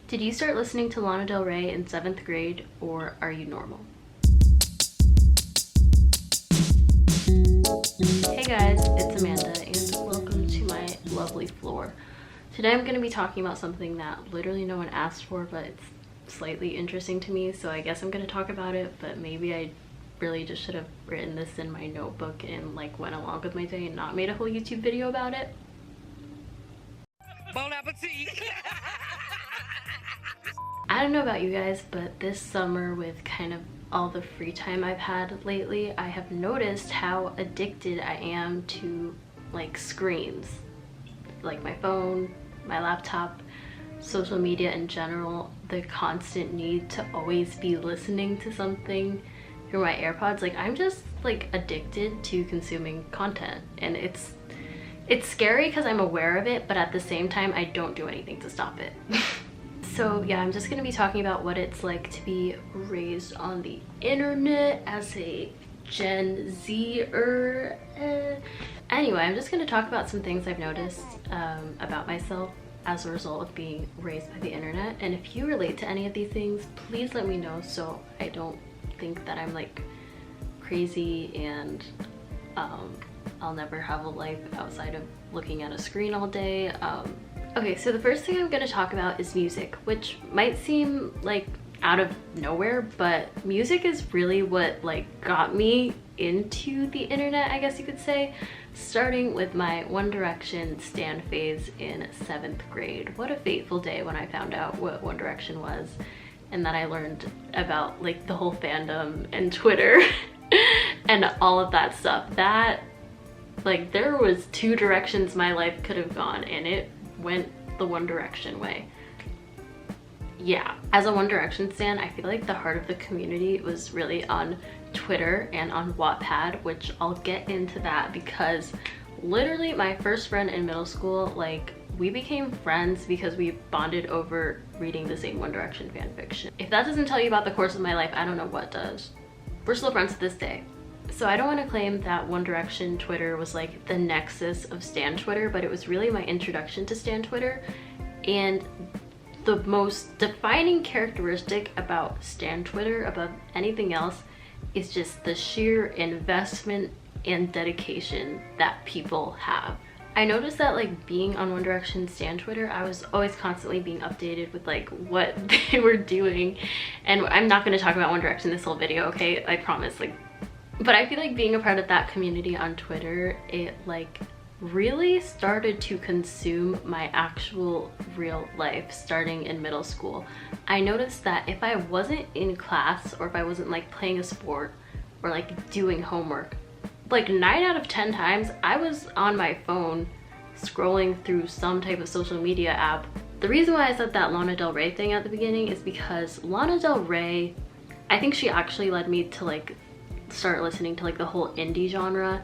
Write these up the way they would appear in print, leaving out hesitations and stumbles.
Did you start listening to Lana Del Rey in 7th grade, or are you normal? Hey guys, it's Amanda and welcome to my lovely floor. Today I'm going to be talking about something that literally no one asked for, but it's slightly interesting to me, so I guess I'm going to talk about it, but maybe I really just should have written this in my notebook and like went along with my day and not made a whole YouTube video about it. Bon appetit! I don't know about you guys, but this summer, with kind of all the free time I've had lately, I have noticed how addicted I am to like screens, like my phone, my laptop, social media in general, the constant need to always be listening to something through my AirPods. Like, I'm just like addicted to consuming content, and it's scary because I'm aware of it, but at the same time I don't do anything to stop it. So yeah, I'm just gonna be talking about what it's like to be raised on the internet as a Gen Z-er. Anyway, I'm just gonna talk about some things I've noticed about myself as a result of being raised by the internet. And if you relate to any of these things, please let me know so I don't think that I'm like crazy and I'll never have a life outside of looking at a screen all day. Okay, so the first thing I'm going to talk about is music, which might seem like out of nowhere, but music is really what like got me into the internet, I guess you could say, starting with my One Direction stan phase in 7th grade. What a fateful day when I found out what One Direction was, and that I learned about like the whole fandom and Twitter and all of that stuff. That, like, there was 2 directions my life could have gone, and it went the One Direction way. Yeah, as a One Direction stan, I feel like the heart of the community was really on Twitter and on Wattpad, which I'll get into that because literally my first friend in middle school, like, we became friends because we bonded over reading the same One Direction fan fiction. If that doesn't tell you about the course of my life, I don't know what does. We're still friends to this day. So I don't want to claim that One Direction Twitter was like the nexus of stan Twitter, but it was really my introduction to stan Twitter. And the most defining characteristic about stan Twitter above anything else is just the sheer investment and dedication that people have. I noticed that like being on One Direction stan Twitter, I was always constantly being updated with like what they were doing. And I'm not going to talk about One Direction this whole video, okay? I promise. Like, but I feel like being a part of that community on Twitter, it like really started to consume my actual real life starting in middle school. I noticed that if I wasn't in class, or if I wasn't like playing a sport or like doing homework, like 9 out of 10 times I was on my phone scrolling through some type of social media app. The reason why I said that Lana Del Rey thing at the beginning is because Lana Del Rey, I think she actually led me to like start listening to like the whole indie genre,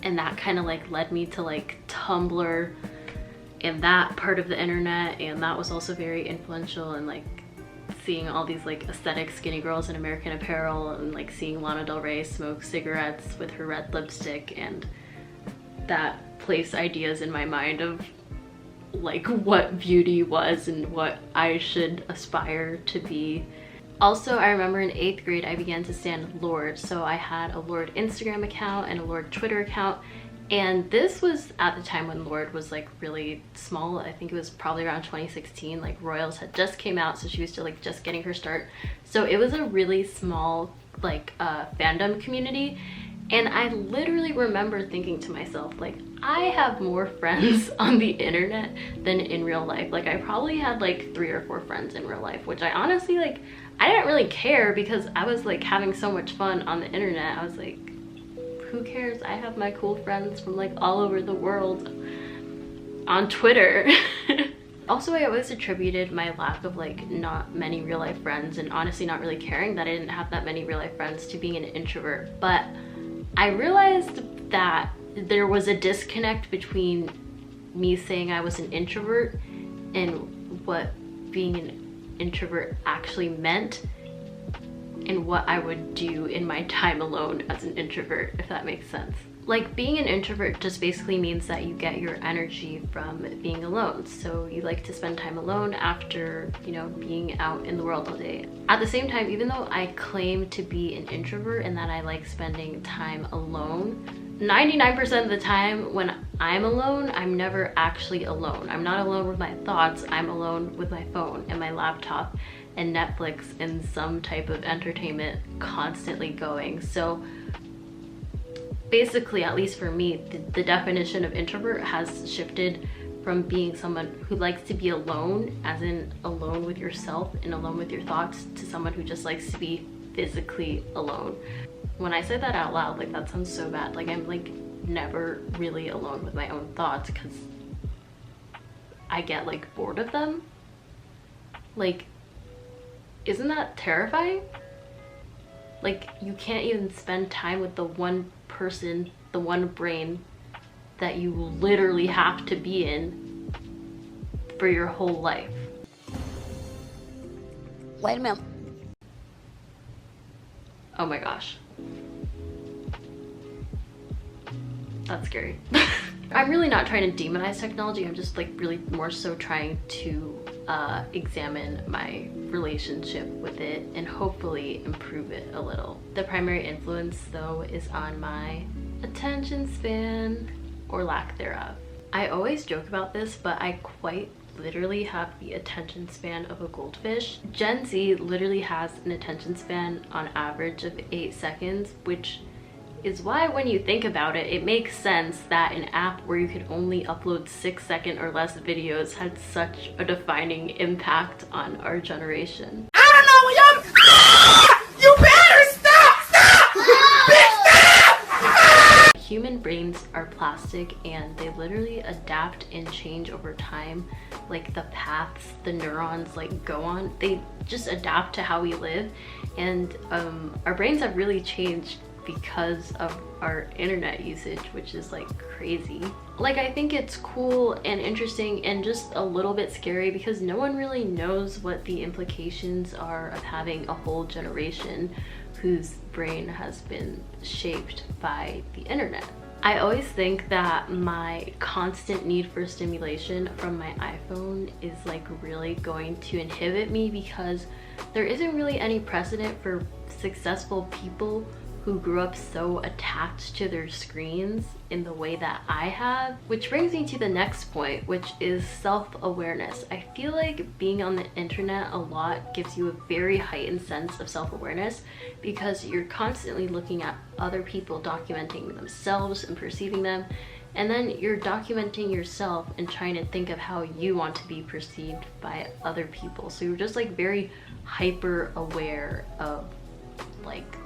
and that kind of like led me to like Tumblr and that part of the internet, and that was also very influential in like seeing all these like aesthetic skinny girls in American Apparel, and like seeing Lana Del Rey smoke cigarettes with her red lipstick, and that placed ideas in my mind of like what beauty was and what I should aspire to be. Also, I remember in 8th grade, I began to stan Lorde. So I had a Lorde Instagram account and a Lorde Twitter account. And this was at the time when Lorde was like really small. I think it was probably around 2016. Like Royals had just came out, so she was still like just getting her start. So it was a really small like fandom community. And I literally remember thinking to myself, like, I have more friends on the internet than in real life. Like, I probably had like 3 or 4 friends in real life, which I honestly, like, I didn't really care because I was like having so much fun on the internet. I was like, who cares? I have my cool friends from like all over the world on Twitter. Also, I always attributed my lack of like not many real life friends, and honestly not really caring that I didn't have that many real life friends, to being an introvert. But I realized that there was a disconnect between me saying I was an introvert and what being an introvert actually meant, and what I would do in my time alone as an introvert, if that makes sense. Like, being an introvert just basically means that you get your energy from being alone. So you like to spend time alone after, you know, being out in the world all day. At the same time, even though I claim to be an introvert and that I like spending time alone, 99% of the time when I'm alone, I'm never actually alone. I'm not alone with my thoughts. I'm alone with my phone and my laptop and Netflix and some type of entertainment constantly going. So basically, at least for me, the definition of introvert has shifted from being someone who likes to be alone, as in alone with yourself and alone with your thoughts, to someone who just likes to be physically alone. When I say that out loud, like, that sounds so bad. Like, I'm like never really alone with my own thoughts because I get like bored of them. Like, isn't that terrifying? Like, you can't even spend time with the one person, the one brain that you literally have to be in for your whole life. Wait a minute. Oh my gosh. That's scary. I'm really not trying to demonize technology. I'm just like really more so trying to examine my relationship with it and hopefully improve it a little. The primary influence though is on my attention span, or lack thereof. I always joke about this, but I quite literally have the attention span of a goldfish. Gen Z literally has an attention span on average of 8 seconds, which is why when you think about it, it makes sense that an app where you could only upload 6-second or less videos had such a defining impact on our generation. I don't know, you better stop! Bitch, stop! Human brains are plastic and they literally adapt and change over time. Like, the paths the neurons like go on, they just adapt to how we live. And our brains have really changed because of our internet usage, which is like crazy. Like, I think it's cool and interesting and just a little bit scary because no one really knows what the implications are of having a whole generation whose brain has been shaped by the internet. I always think that my constant need for stimulation from my iPhone is like really going to inhibit me because there isn't really any precedent for successful people who grew up so attached to their screens in the way that I have. Which brings me to the next point, which is self-awareness. I feel like being on the internet a lot gives you a very heightened sense of self-awareness because you're constantly looking at other people documenting themselves and perceiving them, and then you're documenting yourself and trying to think of how you want to be perceived by other people. So you're just like very hyper aware of like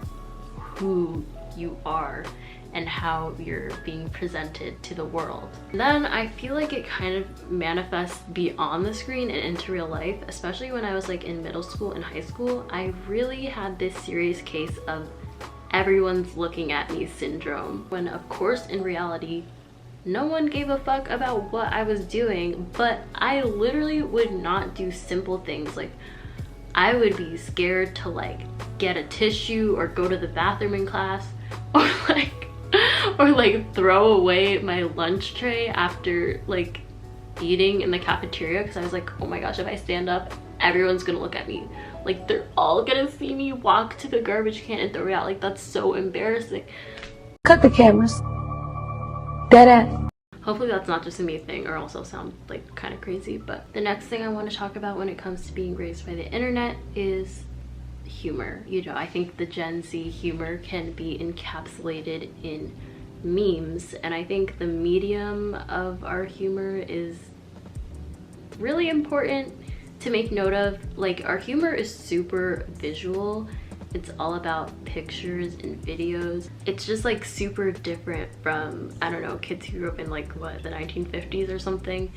who you are and how you're being presented to the world. Then I feel like it kind of manifests beyond the screen and into real life, especially when I was like in middle school and high school. I really had this serious case of everyone's looking at me syndrome, when of course in reality no one gave a fuck about what I was doing, but I literally would not do simple things. Like, I would be scared to like get a tissue or go to the bathroom in class, or like throw away my lunch tray after like eating in the cafeteria because I was like, oh my gosh, if I stand up, everyone's gonna look at me. Like, they're all gonna see me walk to the garbage can and throw it out. Like, that's so embarrassing. Cut the cameras. Dead ass. Hopefully that's not just a me thing, or also sound like kind of crazy. But the next thing I want to talk about when it comes to being raised by the internet is humor. You know, I think the Gen Z humor can be encapsulated in memes, and I think the medium of our humor is really important to make note of. Like, our humor is super visual. It's all about pictures and videos. It's just like super different from, I don't know, kids who grew up in like what, the 1950s or something,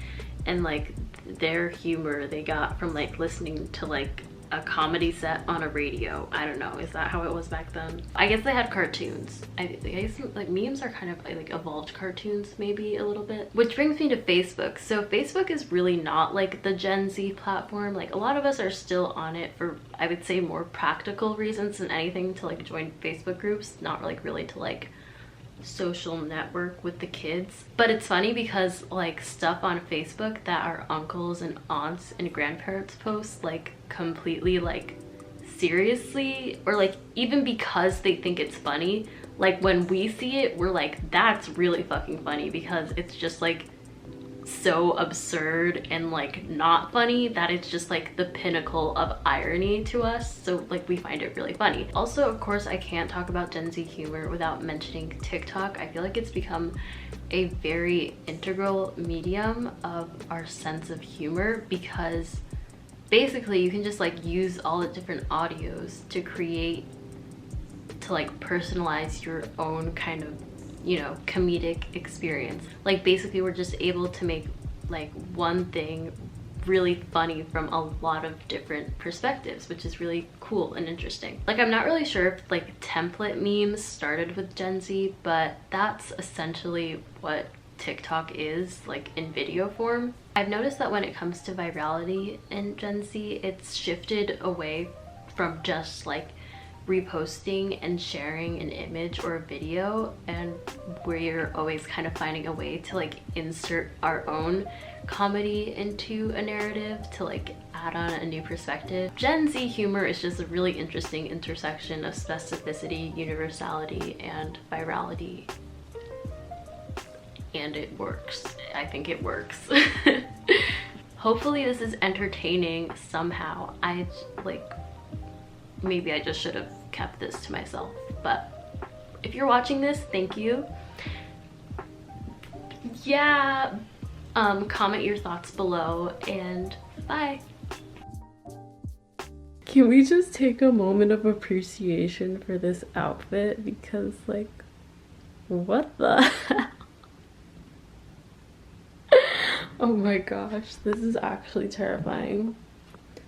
and like their humor they got from like listening to like a comedy set on a radio. I don't know, is that how it was back then? I guess they had cartoons. I guess like memes are kind of like evolved cartoons maybe a little bit. Which brings me to Facebook. So Facebook is really not like the Gen Z platform. Like, a lot of us are still on it for, I would say, more practical reasons than anything, to like join Facebook groups, not like really to like social network with the kids. But it's funny because like stuff on Facebook that our uncles and aunts and grandparents post, like completely like seriously, or like even because they think it's funny, like when we see it we're like, that's really fucking funny, because it's just like so absurd and like not funny that it's just like the pinnacle of irony to us. So like we find it really funny. Also, of course, I can't talk about Gen Z humor without mentioning TikTok. I feel like it's become a very integral medium of our sense of humor, because basically you can just like use all the different audios to create, to like personalize your own kind of, you know, comedic experience. Like basically we're just able to make like one thing really funny from a lot of different perspectives, which is really cool and interesting. Like I'm not really sure if like template memes started with Gen Z, but that's essentially what TikTok is, like in video form. I've noticed that when it comes to virality in Gen Z, it's shifted away from just like reposting and sharing an image or a video, and we're always kind of finding a way to like insert our own comedy into a narrative to like add on a new perspective. Gen Z humor is just a really interesting intersection of specificity, universality, and virality, and it works. I think it works. Hopefully this is entertaining somehow. Maybe I just should have kept this to myself, but if you're watching this, thank you. Yeah, comment your thoughts below, and bye. Can we just take a moment of appreciation for this outfit? Because like, what the hell? Oh my gosh, this is actually terrifying.